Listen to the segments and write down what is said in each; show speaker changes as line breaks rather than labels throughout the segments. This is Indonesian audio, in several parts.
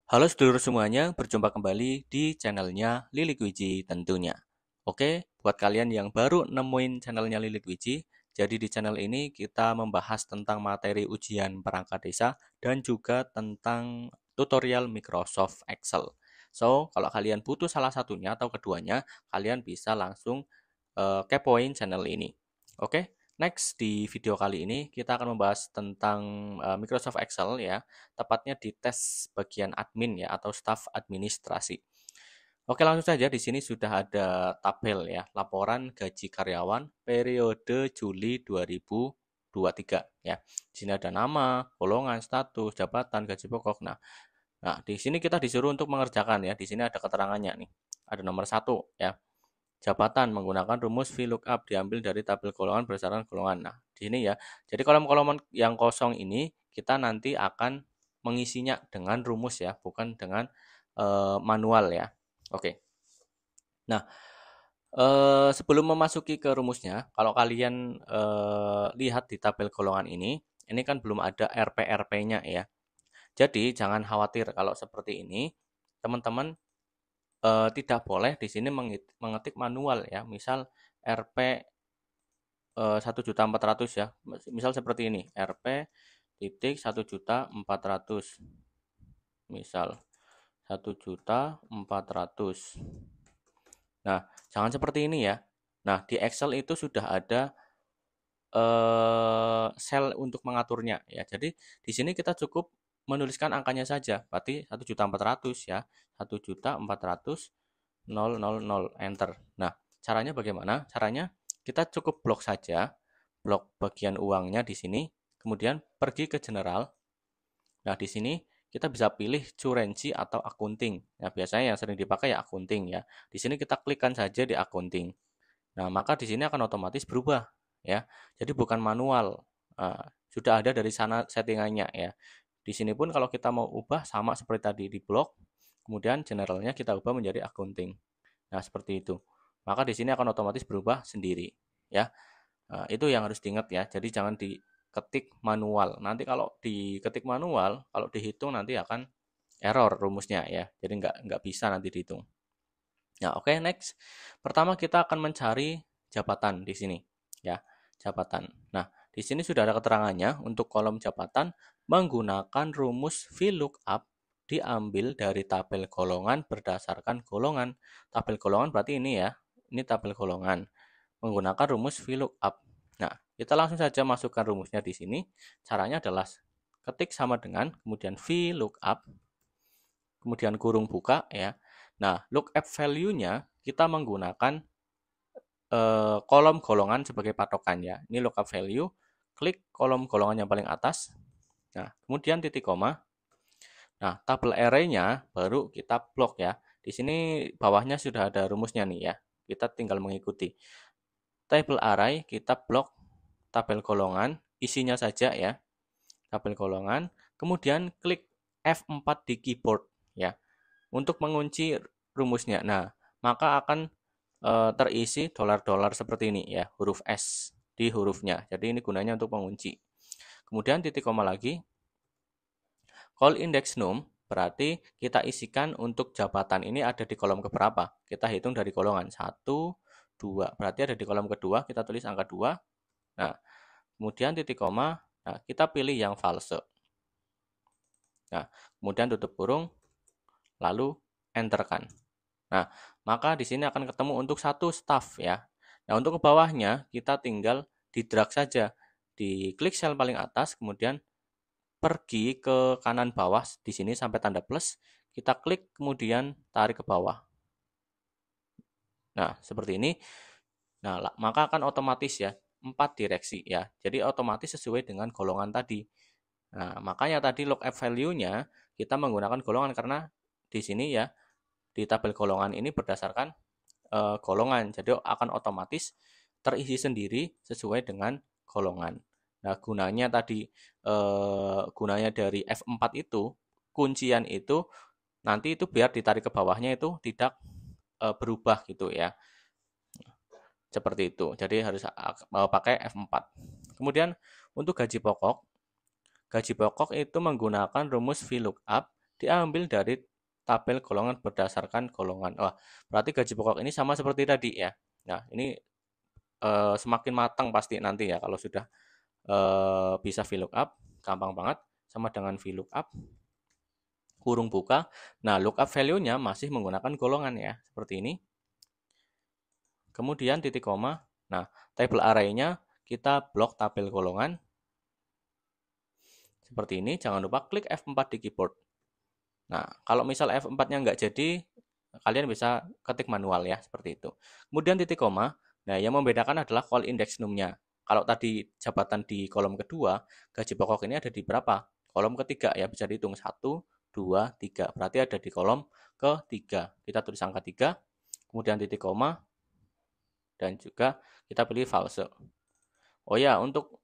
Halo sedulur semuanya, berjumpa kembali di channelnya Lilik Wiji tentunya. Oke, buat kalian yang baru nemuin channelnya Lilik Wiji, jadi di channel ini kita membahas tentang materi ujian perangkat desa dan juga tentang tutorial Microsoft Excel. So, kalau kalian butuh salah satunya atau keduanya, kalian bisa langsung kepoin channel ini. Oke, next di video kali ini kita akan membahas tentang Microsoft Excel ya, tepatnya di tes bagian admin ya atau staf administrasi. Oke, langsung saja di sini sudah ada tabel ya, laporan gaji karyawan periode Juli 2023 ya. Di sini ada nama, golongan, status, jabatan, gaji pokok. Nah, di sini kita disuruh untuk mengerjakan ya. Di sini ada keterangannya nih. Ada nomor 1 ya. Jabatan menggunakan rumus VLOOKUP diambil dari tabel golongan berdasarkan golongan. Nah, di sini ya. Jadi kolom-kolom yang kosong ini kita nanti akan mengisinya dengan rumus ya, bukan dengan manual ya. Oke. Nah, sebelum memasuki ke rumusnya, kalau kalian lihat di tabel golongan ini kan belum ada RP-RP-nya ya. Jadi jangan khawatir kalau seperti ini, teman-teman tidak boleh di sini mengetik manual ya. Misal RP 1.400.000 ya. Misal seperti ini, RP titik 1.400.000. Misal 1.400.000. Nah, jangan seperti ini ya. Nah, di Excel itu sudah ada sel untuk mengaturnya ya. Jadi di sini kita cukup menuliskan angkanya saja. Berarti 1.400.000 ya. 1.400.000 enter. Nah, caranya bagaimana? Caranya kita cukup blok saja. Blok bagian uangnya di sini. Kemudian pergi ke general. Nah, di sini kita bisa pilih currency atau accounting. Nah, biasanya yang sering dipakai ya accounting ya. Di sini kita klikkan saja di accounting. Nah, maka di sini akan otomatis berubah ya. Jadi bukan manual. Sudah ada dari sana settingannya ya. Di sini pun kalau kita mau ubah sama seperti tadi di blok, kemudian generalnya kita ubah menjadi accounting. Nah, seperti itu. Maka di sini akan otomatis berubah sendiri ya. Itu yang harus diingat ya. Jadi jangan diketik manual. Nanti kalau diketik manual, kalau dihitung nanti akan error rumusnya ya. Jadi nggak bisa nanti dihitung. Nah, oke, next. Pertama kita akan mencari jabatan di sini, ya, jabatan. Nah, di sini sudah ada keterangannya untuk kolom jabatan menggunakan rumus VLOOKUP diambil dari tabel golongan berdasarkan golongan. Tabel golongan berarti ini ya, ini tabel golongan menggunakan rumus VLOOKUP. Nah, kita langsung saja masukkan rumusnya di sini. Caranya adalah ketik sama dengan kemudian VLOOKUP, kemudian kurung buka ya. Nah, lookup value-nya kita menggunakan kolom golongan sebagai patokan ya. Ini lookup value, klik kolom golongan yang paling atas. Nah, kemudian titik koma. Nah, tabel array-nya baru kita blok ya. Di sini bawahnya sudah ada rumusnya nih ya. Kita tinggal mengikuti. Table array kita blok tabel golongan, isinya saja ya. Tabel golongan, kemudian klik F4 di keyboard ya untuk mengunci rumusnya. Nah, maka akan terisi dolar-dolar seperti ini ya, huruf S di hurufnya. Jadi ini gunanya untuk mengunci. Kemudian titik koma lagi. Call index num berarti kita isikan untuk jabatan ini ada di kolom keberapa. Kita hitung dari golongan 1, 2. Berarti ada di kolom kedua, kita tulis angka 2. Nah, kemudian titik koma, nah kita pilih yang false. Nah, kemudian tutup kurung, lalu enterkan. Nah, maka di sini akan ketemu untuk satu staff ya. Nah, untuk ke bawahnya kita tinggal di drag saja. Diklik sel paling atas, kemudian pergi ke kanan bawah di sini sampai tanda plus. Kita klik kemudian tarik ke bawah. Nah, seperti ini. Nah, maka akan otomatis ya 4 direksi ya. Jadi otomatis sesuai dengan golongan tadi. Nah, makanya tadi lookup value-nya kita menggunakan golongan karena di sini ya di tabel golongan ini berdasarkan golongan. Jadi akan otomatis terisi sendiri sesuai dengan golongan. Nah, gunanya dari F4 itu, kuncian itu nanti itu biar ditarik ke bawahnya itu tidak berubah gitu ya. Seperti itu. Jadi harus pakai F4. Kemudian untuk gaji pokok itu menggunakan rumus VLOOKUP diambil dari tabel golongan berdasarkan golongan. Wah, berarti gaji pokok ini sama seperti tadi ya. Nah, ini semakin matang pasti nanti ya kalau sudah bisa VLOOKUP, gampang banget sama dengan VLOOKUP kurung buka. Nah, lookup value-nya masih menggunakan golongan ya, seperti ini. Kemudian titik koma. Nah, table array-nya kita blok tabel golongan. Seperti ini, jangan lupa klik F4 di keyboard. Nah, kalau misal F4-nya nggak jadi, kalian bisa ketik manual ya, seperti itu. Kemudian titik koma. Nah, yang membedakan adalah call index num-nya. Kalau tadi jabatan di kolom kedua, gaji pokok ini ada di berapa? Kolom ketiga ya, bisa dihitung 1, 2, 3. Berarti ada di kolom ketiga. Kita tulis angka 3, kemudian titik koma, dan juga kita pilih false. Oh ya, untuk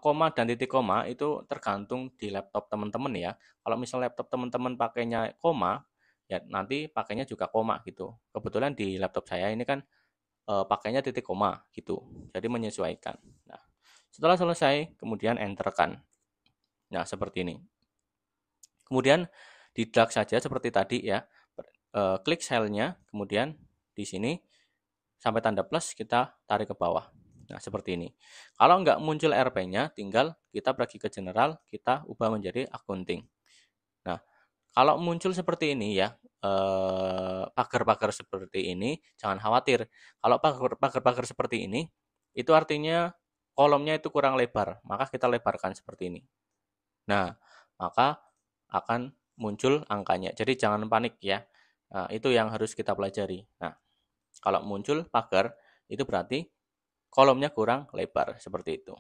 koma dan titik koma itu tergantung di laptop teman-teman ya. Kalau misal laptop teman-teman pakainya koma, ya nanti pakainya juga koma gitu. Kebetulan di laptop saya ini kan pakainya titik koma gitu. Jadi menyesuaikan. Nah, setelah selesai, kemudian enterkan. Nah, seperti ini. Kemudian di drag saja seperti tadi ya. Klik cell-nya, kemudian di sini sampai tanda plus kita tarik ke bawah. Nah, seperti ini. Kalau nggak muncul RP-nya, tinggal kita pergi ke general, kita ubah menjadi accounting. Nah, kalau muncul seperti ini ya, pagar-pagar seperti ini, jangan khawatir. Kalau pagar-pagar seperti ini, itu artinya kolomnya itu kurang lebar, maka kita lebarkan seperti ini. Nah, maka akan muncul angkanya. Jadi jangan panik ya. Nah, itu yang harus kita pelajari. Nah, kalau muncul pagar, itu berarti kolomnya kurang lebar, seperti itu.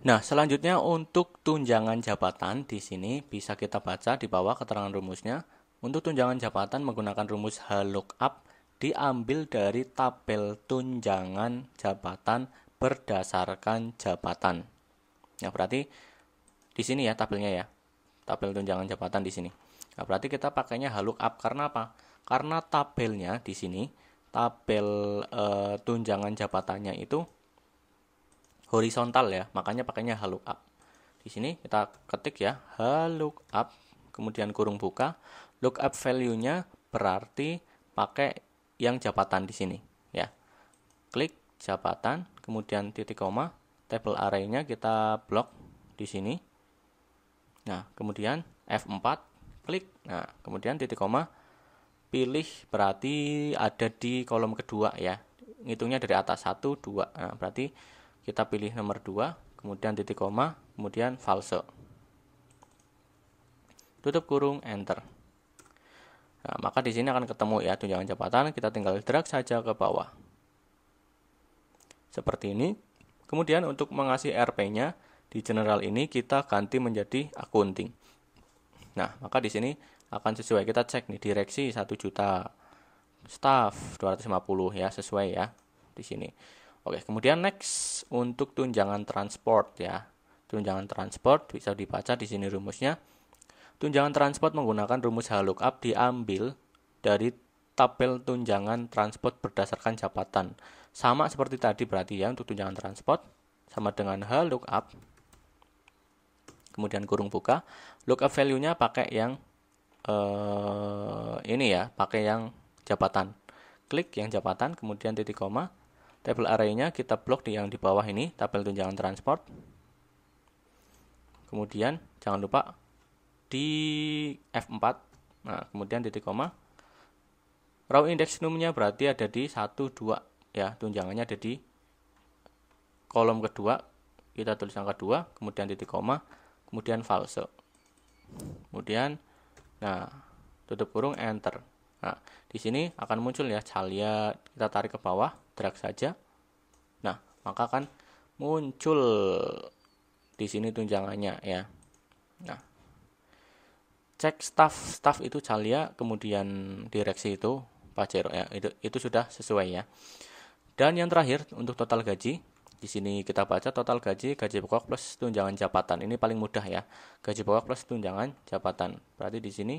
Nah, selanjutnya untuk tunjangan jabatan di sini bisa kita baca di bawah keterangan rumusnya. Untuk tunjangan jabatan menggunakan rumus HLOOKUP diambil dari tabel tunjangan jabatan berdasarkan jabatan. Nah, berarti di sini ya tabelnya ya. Tabel tunjangan jabatan di sini. Nah, berarti kita pakainya HLOOKUP karena apa? Karena tabelnya di sini, tabel tunjangan jabatannya itu horizontal ya, makanya pakainya HLOOKUP. Di sini kita ketik ya, HLOOKUP, kemudian kurung buka, lookup value-nya berarti pakai yang jabatan di sini ya. Klik jabatan, kemudian titik koma, table array-nya kita blok di sini. Nah, kemudian F4, klik. Nah, kemudian titik koma, pilih berarti ada di kolom kedua ya. Ngitungnya dari atas 1, 2. Nah, berarti kita pilih nomor 2, kemudian titik koma, kemudian false. Tutup kurung, enter. Nah, maka di sini akan ketemu ya tunjangan jabatan, kita tinggal drag saja ke bawah. Seperti ini. Kemudian untuk mengasih RP-nya di general ini kita ganti menjadi accounting. Nah, maka di sini akan sesuai. Kita cek nih direksi 1 juta, staff 250 ya, sesuai ya di sini. Oke, kemudian next untuk tunjangan transport ya. Tunjangan transport bisa dibaca di sini rumusnya. Tunjangan transport menggunakan rumus HLOOKUP diambil dari tabel tunjangan transport berdasarkan jabatan. Sama seperti tadi berarti ya untuk tunjangan transport sama dengan HLOOKUP. Kemudian kurung buka, lookup value-nya pakai yang ini ya, pakai yang jabatan. Klik yang jabatan, kemudian titik koma. Table array-nya kita blok di yang di bawah ini, tabel tunjangan transport. Kemudian jangan lupa di F4. Nah, kemudian titik koma. Raw index num-nya berarti ada di 1, 2 ya, tunjangannya ada di kolom kedua. Kita tulis angka 2, kemudian titik koma, kemudian false. Kemudian nah, tutup kurung, enter. Nah, di sini akan muncul ya Calia, kita tarik ke bawah, drag saja. Nah, maka akan muncul di sini tunjangannya ya. Nah, cek staff itu Calia, kemudian direksi itu Pajero ya. Itu sudah sesuai ya. Dan yang terakhir untuk total gaji, di sini kita baca total gaji pokok plus tunjangan jabatan. Ini paling mudah ya. Gaji pokok plus tunjangan jabatan. Berarti di sini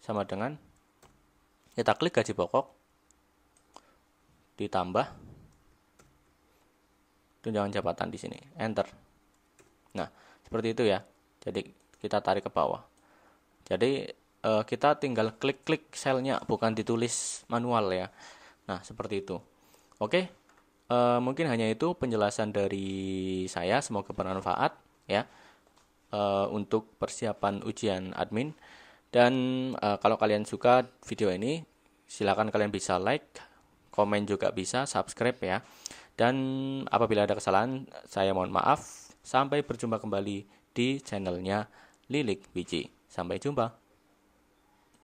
sama dengan kita klik gaji pokok ditambah tunjangan jabatan di sini, enter. Nah, seperti itu ya. Jadi kita tarik ke bawah. Jadi kita tinggal klik-klik selnya, bukan ditulis manual ya. Nah, seperti itu. Oke, mungkin hanya itu penjelasan dari saya, semoga bermanfaat ya untuk persiapan ujian admin. Dan kalau kalian suka video ini, silakan kalian bisa like, komen juga bisa, subscribe ya. Dan apabila ada kesalahan, saya mohon maaf. Sampai berjumpa kembali di channelnya Lilik Wiji. Sampai jumpa.